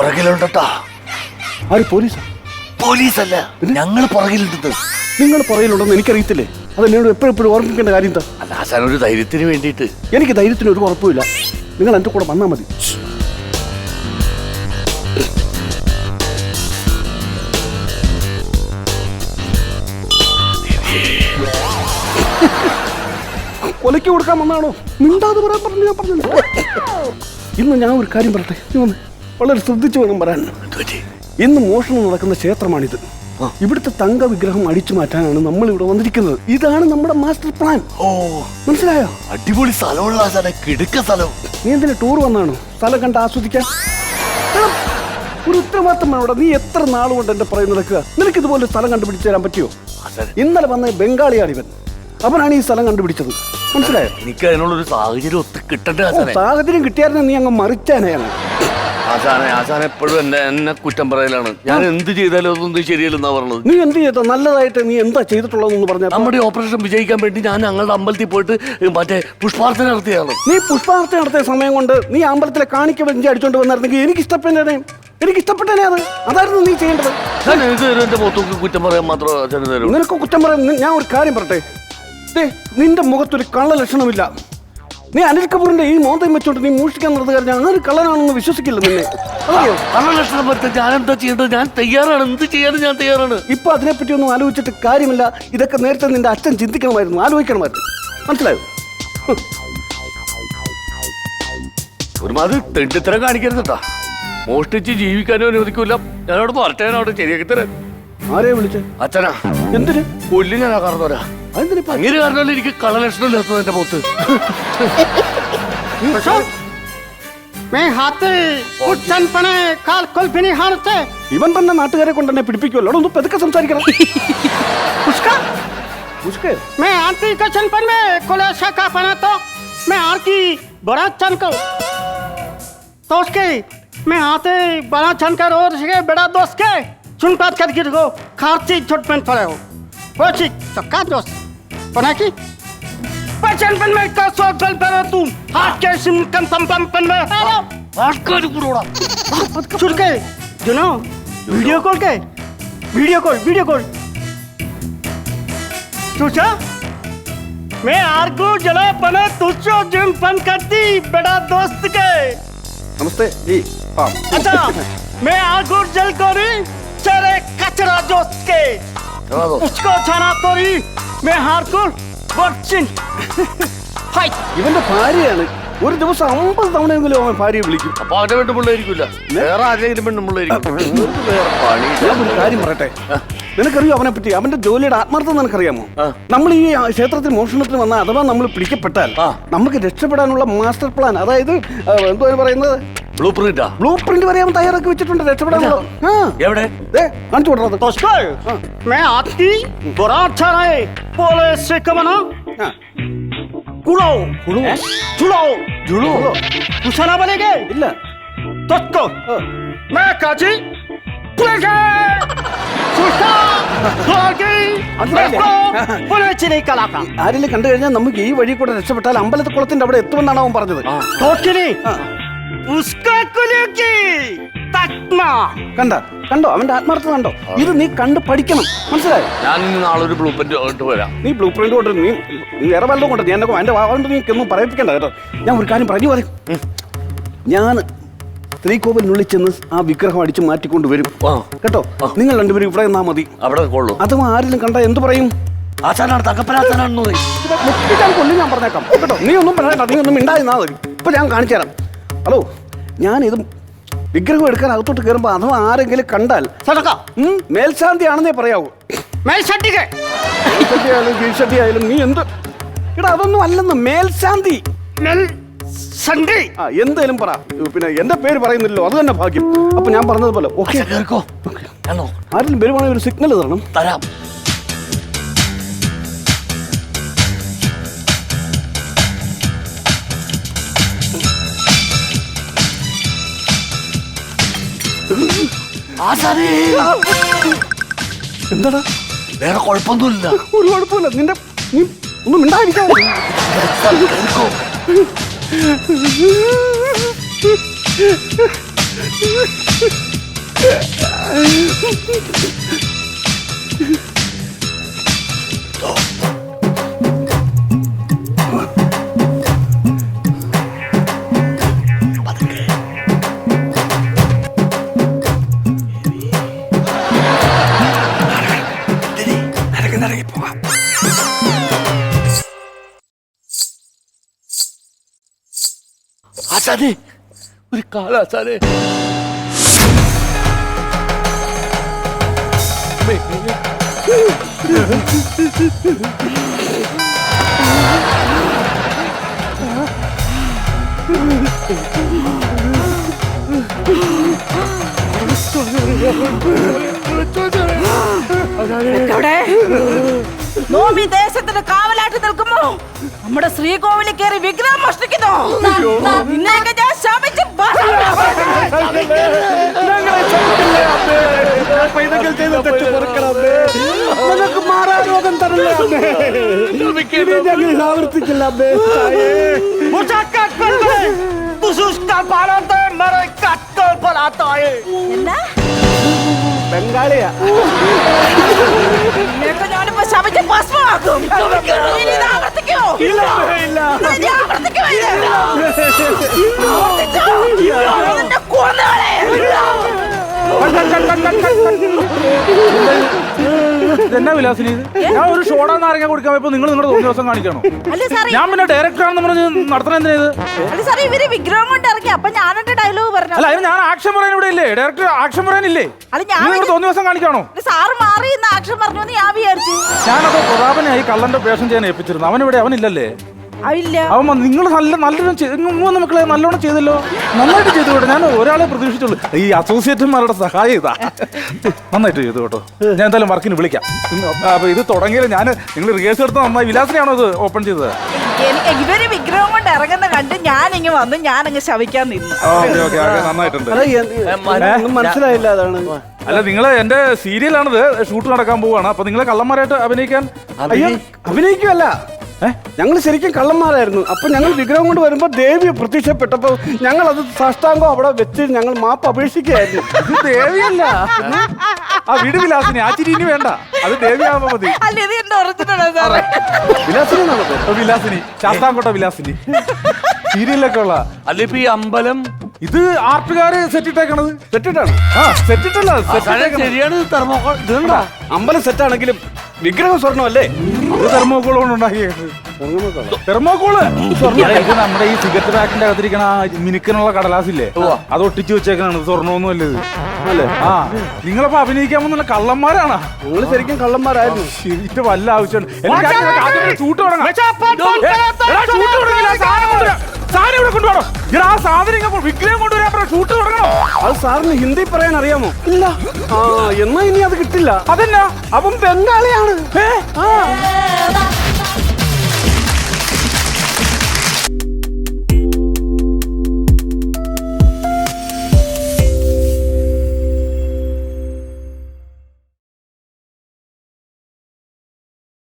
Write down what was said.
പുറകിലുണ്ടോ? ആര്? പോലീസാ? പോലീസല്ല, ഞങ്ങൾ പുറകിലുണ്ട്. നിങ്ങൾ പുറകിലുണ്ടെന്ന് എനിക്കറിയത്തില്ലേ? അത് എന്നോട് എപ്പോഴും ഓർമ്മിക്കേണ്ട കാര്യം എന്താ? അല്ല ആശാൻ, ഒരു ധൈര്യത്തിന് വേണ്ടിയിട്ട്. എനിക്ക് ധൈര്യത്തിന് ഒരു കുഴപ്പമില്ല. നിങ്ങൾ എൻ്റെ കൂടെ വന്നാൽ മതി. കൊലയ്ക്ക് കൊടുക്കാൻ വന്നാണോ? മിണ്ടാതെ പറയാൻ പറഞ്ഞു. ഞാൻ പറഞ്ഞു ഇന്ന് ഞാൻ ഒരു കാര്യം പറയട്ടെ. വളരെ ശ്രദ്ധിച്ചു വേണം പറയാൻ. ഇന്ന് മോഷണം നടക്കുന്ന ക്ഷേത്രമാണിത്. ഇവിടുത്തെ തങ്ക വിഗ്രഹം അടിച്ചു മാറ്റാനാണ് നമ്മൾ ഇവിടെ വന്നിരിക്കുന്നത്. ഇതാണ് നമ്മുടെ മാസ്റ്റർ പ്ലാൻ. ഓ, മനസ്സിലായോ? അടിപൊളി സ്ഥലമുള്ള ആശാനെ, കിടുക്ക സ്ഥലം. നീ എന്തിനാ ടൂർ വന്നാണോ സ്ഥലം കണ്ട് ആസ്വദിക്കാൻ? ഒരു ഉത്തരവാദിത്തം വേണം. നീ എത്ര നാളുകൊണ്ട് എന്റെ പറയുന്നത് നിൽക്കുക. നിനക്ക് ഇതുപോലെ സ്ഥലം കണ്ടുപിടിച്ച് തരാൻ പറ്റുമോ? ഇന്നലെ വന്ന ബംഗാളിയാണ് ഇവൻ. അവനാണ് ഈ സ്ഥലം കണ്ടുപിടിച്ചത്. മനസ്സിലായോ? എനിക്ക് അതിനുള്ളൊരു സാഹചര്യം ഒത്ത് കിട്ടണ്ടേ ആശാനെ? സാഹചര്യം കിട്ടിയായിരുന്നു നീ അങ്ങ് മറിച്ചാനെയാണ്. ആശാൻ എപ്പോഴും എന്നെ കുറ്റം പറയലാണ്. ഞാൻ എന്ത് ചെയ്താലും അതൊന്നും ശരിയല്ലെന്നാ പറഞ്ഞത്. നീ എന്ത് ചെയ്തോ? നല്ലതായിട്ട് നീ എന്താ ചെയ്തിട്ടുള്ളതെന്ന് പറഞ്ഞാൽ. നമ്മുടെ ഓപ്പറേഷൻ വിജയിക്കാൻ വേണ്ടി ഞാൻ ഞങ്ങളുടെ അമ്പലത്തിൽ പോയിട്ട് മറ്റേ പുഷ്പാർത്ഥന നടത്തിയാണ്. നീ പുഷ്പാർത്ഥന നടത്തിയ സമയം കൊണ്ട് നീ അമ്പലത്തിലെ കാണിക്ക വെഞ്ചി അടിച്ചോണ്ട് വന്നിരുന്നെങ്കിൽ എനിക്ക് ഇഷ്ടപ്പെട്ടേ അത്. അതായിരുന്നു നീ ചെയ്യേണ്ടത്. എന്റെ മുഖത്തൊക്കെ കുറ്റം പറയാൻ മാത്രം. നിനക്ക് കുറ്റം പറയാൻ ഞാൻ ഒരു കാര്യം പറട്ടെ. നിന്റെ മുഖത്തൊരു കള്ള ലക്ഷണമില്ല. നീ അനിൽ കപൂറിന്റെ ഈ മോന്തയും വെച്ചോണ്ട് നീ മൂഷിക്കാൻ നടന്നു കഴിഞ്ഞാൽ അങ്ങനെ കള്ളനാണെന്ന് വിശ്വസിക്കില്ല നിന്നെ. കള്ളലക്ഷണം വരുത്താൻ ഞാൻ എന്താ ചെയ്യേണ്ടത്? ഞാൻ തയ്യാറാണ്, എന്ത് ചെയ്യാനും ഞാൻ തയ്യാറാണ്. ഇപ്പൊ അതിനെപ്പറ്റി ഒന്നും ആലോചിച്ചിട്ട് കാര്യമില്ല. ഇതൊക്കെ നേരത്തെ നിന്റെ അച്ഛൻ ചിന്തിക്കണമായിരുന്നു, ആലോചിക്കണമായിരുന്നു. മനസ്സിലായോ? ഒരുമാതിരി തെണ്ടിത്തരം കാണിക്കരുത് കേട്ടോ. മോഷ്ടിച്ച് ജീവിക്കാനും അനുവദിക്കൂല. ഞാനോട് പറട്ടാനോട് ശരിയാക്കി തരാൻ. ആരെയാ വിളിച്ചേ? അച്ഛനാ. എന്തിന്? കൊല്ലി ഞാനാ കാരണവരാ. അങ്ങനെ കാരണമല്ല എനിക്ക് കളലക്ഷണം ഇല്ലാത്തത് എന്റെ മുഖത്ത്. ഇവൻ തന്നെ നാട്ടുകാരെ കൊണ്ട് തന്നെ പിടിപ്പിക്കുമല്ലോ. ഒന്ന് പെതുക്കെ സംസാരിക്കണം. मैं आते बड़ा छनकर और बड़ा दोस्त के सुन बात करके देखो खारती छोटपन पड़े हो वो ठीक सबका दोस्त बना की पचनपन में का सो गल पर तू हाथ के सिम कम संपन में हाथ कर पुरोड़ा सुन के सुनो वीडियो कॉल तुझा मैं आरगू जला बना तुझो जिम फन करती बड़ा दोस्त के नमस्ते जी। अच्छा मैं आगुर जल कोरी चले कचरा दोस्त के उसको छाना तोरी मैं हारकुर बच्चिन हाय ഇവന്റെ ഭാര്യയാണ്. ഒരു ദിവസം 50 തവണയെങ്കിലും അവൻ ഭാര്യയെ വിളിക്കും. അപ്പൊ അവന്റെ പെണ്ണുപിള്ളായിരിക്കില്ല, വേറെ ആരെങ്കിലും പെണ്ണുപിള്ളായിരിക്കും. ഞാൻ ഒരു കാര്യം പറയട്ടെ. നിനക്കറിയോ അവനെ പറ്റി? അവന്റെ ജോലിയുടെ ആത്മാർത്ഥം നിനക്കറിയാമോ? നമ്മൾ ഈ ക്ഷേത്രത്തിൽ മോഷണത്തിന് വന്നാൽ അഥവാ നമ്മൾ പിടിക്കപ്പെട്ടാൽ നമുക്ക് രക്ഷപ്പെടാനുള്ള മാസ്റ്റർ പ്ലാൻ, അതായത് എന്തോ പറയുന്നത്, ബ്ലൂ പ്രിന്റ് വരെ അവൻ തയ്യാറാക്കി വെച്ചിട്ടുണ്ട് രക്ഷപ്പെടാനുള്ള. എവിടെ കാണിച്ചു കൊടുക്കുന്നത്? मैं आपकी बड़ा अच्छा रहे बोले से कमना जुड़ो पूछना बोलेगे ഇല്ല. तत्को मैं काजी ആരെങ്കിലും കണ്ടു കഴിഞ്ഞാൽ നമുക്ക് ഈ വഴി കൂടെ രക്ഷപ്പെട്ടാൽ അമ്പലക്കുളത്തിന്റെ അവിടെ എത്തുമെന്നാണ് അവൻ പറഞ്ഞത്. കണ്ടോ അവന്റെ ആത്മാർത്ഥത കണ്ടോ? ഇത് നീ കണ്ട് പഠിക്കണം, മനസ്സിലായോ? ഞാൻ നാളെ ഒരു ബ്ലൂ പ്രിന്റ് വരാം. നീ ബ്ലൂ പ്രിന്റ് കൊണ്ട് നീ വേറെ വല്ലതും കൊണ്ട് ഞാൻ എന്റെ വാഗോണ്ട് നീ ഒന്നും പറയിപ്പിക്കണ്ട കേട്ടോ. ഞാൻ ഒരു കാര്യം പറഞ്ഞു പറയും. ഞാൻ ശ്രീകോവിലിനുള്ളിൽ ചെന്ന് ആ വിഗ്രഹം അടിച്ച് മാറ്റിക്കൊണ്ട് വരും കേട്ടോ. നിങ്ങൾ രണ്ടുപേരും ഇവിടെ നിന്നാ മതി. അവിടെ കൊള്ളു. അതും ആരെങ്കിലും കണ്ടാ എന്ത് പറയും? ആശാനാണ്, തകപ്പനാശാനാണെന്ന് പറയും. കൊല്ലു ഞാൻ പറഞ്ഞേക്കാം കേട്ടോ. നീ ഒന്നും പറയണ്ട, നീ ഒന്നും മിണ്ടായിരുന്നാ മതി. ഇപ്പൊ ഞാൻ കാണിച്ചു തരാം. ഹലോ, ഞാനിത് വിഗ്രഹം എടുക്കാൻ അകത്തോട്ട് കയറുമ്പോ അഥവാ ആരെങ്കിലും കണ്ടാൽ മേൽശാന്തി ആണെന്നേ പറയാവൂ. ആയാലും നീ എന്ത് എടാ അതൊന്നും അല്ലെന്ന്. മേൽശാന്തി എന്തേലും പറ. പിന്നെ എന്റെ പേര് പറയുന്നില്ലല്ലോ, അത് തന്നെ ഭാഗ്യം. അപ്പൊ ഞാൻ പറഞ്ഞതുപോലെ ഓക്കെ. ആരെങ്കിലും വരുവാണെങ്കിൽ ഒരു സിഗ്നൽ തരാം. എന്താടാ? വേറെ കുഴപ്പമൊന്നുമില്ല. ഒരു കുഴപ്പമില്ല. നീ ഒന്നും മിണ്ടായിരിക്കാ. ആശാനെ ഒരു കാല ആശാനെ നോമി ദേശത്തിന് കാവലായിട്ട് നിൽക്കുമ്പോ നമ്മുടെ ശ്രീകോവിലിൽ കയറി വിഗ്രഹം മോഷ്ടിക്കുന്നു. നിന്നെയൊക്കെ ഞാൻ ശപിച്ച് ഞങ്ങൾക്ക് മാറാരോഗം തരല്ലേ അമ്മേ. ഇനി ഞങ്ങൾ ആവർത്തിക്കില്ല അമ്മേ. मुझे कट कर दे तू उसका पालते मेरे कट कर पलाता है എന്നാ ബംഗാളിയാ. നിന്നെയൊക്കെ ഞാനിപ്പോ ശപിച്ച് ഭസ്മമാക്കും. ഇനി ഇത് ആവർത്തിക്കോ? ഇല്ല അമ്മേ, ഇല്ല. ഇനി ആവർത്തിക്കുമോ ഇത്? ആവർത്തിച്ചോ? നിന്നെ കൊന്നുകളയും. എന്നാ വിലാസിനി ഇത്? ഞാൻ ഒരു ഷോടാ നാരങ്ങ കുടിക്കാൻ പോയപ്പോ നിങ്ങൾ നിങ്ങളുടെ തോന്നിയ ദിവസം കാണിക്കണോ? അല്ല സാറേ, ഞാൻ പിന്നെ ഡയറക്ടർ ആണെന്ന് പറഞ്ഞ് നടത്തണ എന്തിനാ ഇത്? അല്ല സാറേ, ഇവര് വിഗ്രഹം കൊണ്ട് ഇറങ്ങി. അപ്പൊ ഞാനെന്റെ ഡയലോഗ് പറഞ്ഞു. അല്ല അതിന് ഞാൻ ആക്ഷൻ പറയാൻ ഇവിടെ ഇല്ലേ? ഡയറക്ടർ ആക്ഷൻ പറയാനില്ലേ? അല്ല ഞാൻ നിങ്ങൾ തോന്നിയ ദിവസം കാണിക്കാണോ? സാറ് മാറി ഇന്ന് ആക്ഷൻ പറഞ്ഞു എന്ന് ഞാൻ വിചാരിച്ചു. ഞാനത് പ്രതാപനെ ഈ കള്ളന്റെ പേഷൻ ചെയ്യാൻ ഏൽപ്പിച്ചിരുന്നു. അവനിവിടെ അവനില്ലല്ലേ? ഇല്ല. അവൻ നിങ്ങൾ നല്ലോണം മക്കളെ നല്ലോണം ചെയ്തല്ലോ. നന്നായിട്ട് ചെയ്തു കേട്ടോ. ഞാൻ ഒരാളെ പ്രതീക്ഷിച്ചുള്ളൂ. ഈ അസോസിയേറ്റന്മാരുടെ സഹായം ഇതാ. നന്നായിട്ട് ചെയ്തു കേട്ടോ. ഞാൻ എന്തായാലും വർക്കിന് വിളിക്കാം. അപ്പൊ ഇത് തുടങ്ങിയത് ഞാൻ നിങ്ങൾ റിഹേഴ്സൽ എടുത്ത് നന്നായി. വിലാസിനെയാണോ ഇത് ഓപ്പൺ ചെയ്തത്? എനിക്ക് ഇവര് വിഗ്രഹം കൊണ്ട് ഇറങ്ങുന്ന കണ്ട് ഞാനിങ്ങ് വന്നു. ഞാനങ്ങ് ശവിക്കാൻ നിന്നു. ഓക്കെ ഓക്കെ നന്നായിട്ടുണ്ട്. ഒന്നും മനസ്സിലായില്ല. അതാണ്. അല്ല നിങ്ങള് എന്റെ സീരിയലാണിത്. ഷൂട്ട് നടക്കാൻ പോവാണ്. അപ്പൊ നിങ്ങളെ കള്ളന്മാരായിട്ട് അഭിനയിക്കാൻ അയ്യോ, അഭിനയിക്കുമല്ല. ഞങ്ങൾ ശരിക്കും കള്ളന്മാരായിരുന്നു. അപ്പൊ ഞങ്ങൾ വിഗ്രഹം കൊണ്ട് വരുമ്പോ ദേവി പ്രത്യക്ഷപ്പെട്ടപ്പോ ഞങ്ങൾ അത് സാഷ്ടാംഗം അവിടെ വെച്ച് ഞങ്ങൾ മാപ്പ് അപേക്ഷിക്കുകയായിരുന്നു. ഇത് ദേവിയല്ല. ആ വീട് വിലാസിനി. ആ ചിരി ഇനി വേണ്ട. അത് ദേവിയാവുമ്പോ മതി. അല്ല ഇത് എന്റെ ഒറിജിനലാണ് സാറേ. വിലാസിനി എന്നാണ് പേര്. വിലാസിനി, ശാസ്താംകോട്ട വിലാസിനി. സീരിയലൊക്കെ ഉള്ള. അല്ല ഇപ്പൊ ഈ അമ്പലം ഇത് ആർട്ടുകാര് സെറ്റിട്ടേക്കണത്. സെറ്റിട്ടാണ്. ആ സെറ്റിട്ടല്ല, ശരിയാണ്. തെർമോക്കോൾ ഇതുണ്ടോ? അമ്പലം സെറ്റാണെങ്കിലും വിഗ്രഹം സ്വർണ്ണമല്ലേ? ഇത് തെർമോക്കോൾ കൊണ്ട് ഉണ്ടാക്കിയത്. തെർമോക്കോള് ഇത് നമ്മുടെ ഈ സിഗരറ്റ് പാക്കിന്റെ അകത്തിരിക്കണ മിനുക്കിനുള്ള കടലാസില്ലേ, അത് ഒട്ടിച്ചു വെച്ചേക്കാണ്. സ്വർണ്ണമൊന്നും അല്ലേ ഇത്? അല്ലേ? ആ നിങ്ങളിപ്പോ അഭിനയിക്കാൻ പോകുന്ന കള്ളന്മാരാണ്. ഞങ്ങൾ ശരിക്കും കള്ളന്മാരായിരുന്നു. ഇത് വല്ല ആവശ്യമുണ്ട്? ഷൂട്ട് തുടങ്ങാം. സാധനം ഇവിടെ കൊണ്ടുപോകണം. ആ സാധനം വിഗ്രഹം കൊണ്ടുവരാൻ ഷൂട്ട് തുടങ്ങണം. അത് സാറിന് ഹിന്ദി പറയാൻ അറിയാമോ? ഇല്ല. ആ എന്നാ ഇനി അത് കിട്ടില്ല. അതെന്നാ? അപ്പം ബംഗാളിയാണ്.